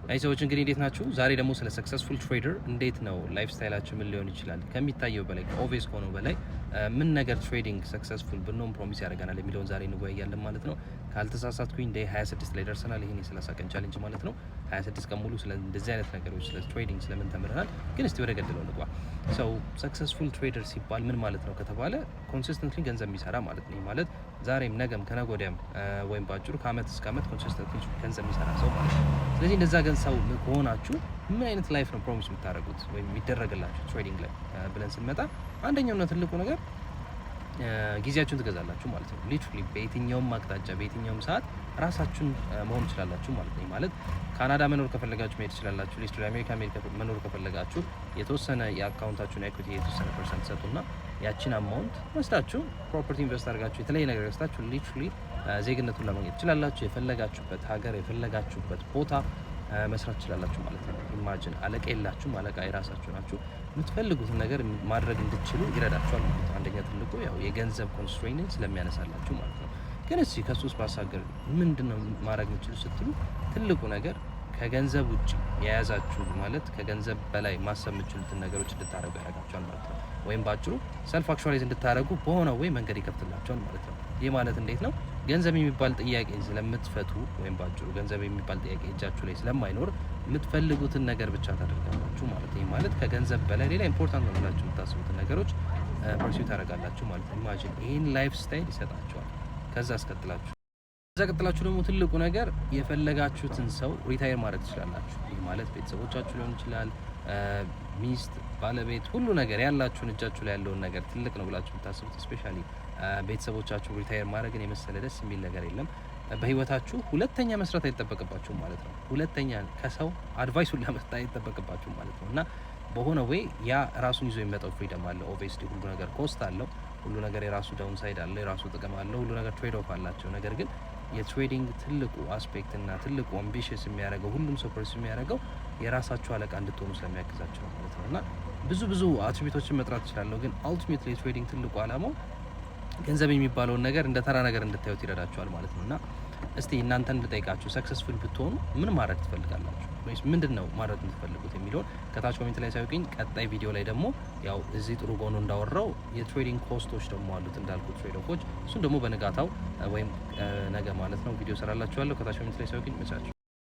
አይ ሰዎች እንግዲህ እንዴት ናችሁ? ዛሬ ደግሞ ስለ ሰክሰስፉል ትሬደር እንዴት ነው ላይፍ ስታይላችን ምን ሊሆን ይችላል ከሚታየው በላይ ኦብቪየስ ከሆነው በላይ ምን ነገር ትሬዲንግ ሰክሰስፉል ብንሆን ፕሮሚስ ያደርገናል የሚለውን ዛሬ እንወያያለን ማለት ነው። ካልተሳሳትኩኝ ዴይ 26 ላይ ደርሰናል። ይሄን የ30 ቀን ቻሌንጅ ማለት ነው። 26 ቀን ሙሉ ስለ እንደዚህ አይነት ነገሮች ስለ ትሬዲንግ ስለምን ተምረናል። ግን እስቲ ወደ ገደለው እንግባ። ሰው ሰክሰስፉል ትሬደር ሲባል ምን ማለት ነው ከተባለ ኮንሲስተንትሊ ገንዘብ የሚሰራ ማለት ነው። ማለት ዛሬም ነገም ከነገ ወዲያም ወይም ባጭሩ ከአመት እስከ አመት ኮንሲስተንትሊ ገንዘብ የሚሰራ ሰው ማለት ነው። ስለዚህ እንደዛ ሰው ከሆናችሁ ምን አይነት ላይፍ ነው ፕሮሚስ የምታደርጉት ወይም የሚደረግላችሁ ትሬዲንግ ላይ ብለን ስንመጣ አንደኛውና ትልቁ ነገር ጊዜያችሁን ትገዛላችሁ ማለት ነው። ሊትራሊ በየትኛውም አቅጣጫ በየትኛውም ሰዓት ራሳችሁን መሆን ትችላላችሁ ማለት ነው። ማለት ካናዳ መኖር ከፈለጋችሁ መሄድ ትችላላችሁ። ሊትራሊ አሜሪካ መኖር ከፈለጋችሁ የተወሰነ የአካውንታችሁን ኢኩዊቲ የተወሰነ ፐርሰንት ሰጡና ያቺን አማውንት ወስዳችሁ ፕሮፐርቲ ኢንቨስት አድርጋችሁ የተለያየ ነገር ገዝታችሁ ሊትራሊ ዜግነቱን ለማግኘት ትችላላችሁ። የፈለጋችሁበት ሀገር የፈለጋችሁበት ቦታ መስራት ትችላላችሁ ማለት ነው። ኢማጂን አለቃ የላችሁም፣ አለቃ የራሳችሁ ናችሁ። የምትፈልጉትን ነገር ማድረግ እንድትችሉ ይረዳችኋል ማለት ነው። አንደኛ ትልቁ ያው የገንዘብ ኮንስትሬንት ስለሚያነሳላችሁ ማለት ነው። ግን እስኪ ከሱስ ባሻገር ምንድነው ማድረግ የምትችሉ ስትሉ ትልቁ ነገር ከገንዘብ ውጭ የያዛችሁ ማለት ከገንዘብ በላይ ማሰብ የምትችሉትን ነገሮች እንድታደርጉ ያደርጋችኋል ማለት ነው። ወይም ባጭሩ ሰልፍ አክቹዋላይዝ እንድታደርጉ በሆነ ወይ መንገድ ይከፍትላችኋል ማለት ነው። ይህ ማለት እንዴት ነው? ገንዘብ የሚባል ጥያቄ ስለምትፈቱ ወይም ባጭሩ ገንዘብ የሚባል ጥያቄ እጃችሁ ላይ ስለማይኖር የምትፈልጉትን ነገር ብቻ ታደርጋላችሁ ማለት ነው። ማለት ከገንዘብ በላይ ሌላ ኢምፖርታንት ነው ብላችሁ የምታስቡትን ነገሮች ፐርሲው ታደርጋላችሁ ማለት ነው። ኢማጂን ይህን ላይፍ ስታይል ይሰጣችኋል። ከዛ አስቀጥላችሁ ደግሞ ትልቁ ነገር የፈለጋችሁትን ሰው ሪታየር ማድረግ ትችላላችሁ። ይህ ማለት ቤተሰቦቻችሁ ሊሆን ይችላል፣ ሚስት፣ ባለቤት፣ ሁሉ ነገር ያላችሁን እጃችሁ ላይ ያለውን ነገር ትልቅ ነው ብላችሁ የምታስቡት ስፔሻሊ ቤተሰቦቻችሁ ሪታየር ማድረግን የመሰለ ደስ የሚል ነገር የለም። በህይወታችሁ ሁለተኛ መስራት አይጠበቅባችሁም ማለት ነው። ሁለተኛ ከሰው አድቫይሱን ለመስጠት አይጠበቅባችሁም ማለት ነው። እና በሆነ ወይ ያ ራሱን ይዞ የሚመጣው ፍሪደም አለ። ኦብቪየስሊ ሁሉ ነገር ኮስት አለው። ሁሉ ነገር የራሱ ዳውን ሳይድ አለው፣ የራሱ ጥቅም አለው። ሁሉ ነገር ትሬድ ኦፍ አላቸው። ነገር ግን የትሬዲንግ ትልቁ አስፔክት እና ትልቁ አምቢሽስ የሚያደርገው ሁሉም ሰው ፐርሱ የሚያደርገው የራሳችሁ አለቃ እንድትሆኑ ስለሚያግዛችሁ ነው ማለት ነው። እና ብዙ አትሪቢዩቶችን መጥራት እችላለሁ፣ ግን አልቲሜትሊ ትሬዲንግ ትልቁ አላማው ገንዘብ የሚባለውን ነገር እንደ ተራ ነገር እንድታዩት ይረዳችኋል ማለት ነው። እና እስቲ እናንተን ብጠይቃችሁ ሰክሰስፉል ብትሆኑ ምን ማድረግ ትፈልጋላችሁ ወይስ ምንድነው ማድረግ የምትፈልጉት የሚለውን ከታች ኮሜንት ላይ ሳይውቁኝ፣ ቀጣይ ቪዲዮ ላይ ደግሞ ያው እዚህ ጥሩ ጎኑ እንዳወራው የትሬዲንግ ኮስቶች ደግሞ አሉት እንዳልኩት ትሬድ ኦፎች፣ እሱን ደግሞ በንጋታው ወይም ነገ ማለት ነው ቪዲዮ ሰራላችኋለሁ። ከታች ኮሜንት ላይ ሳይውቁኝ መቻችሁ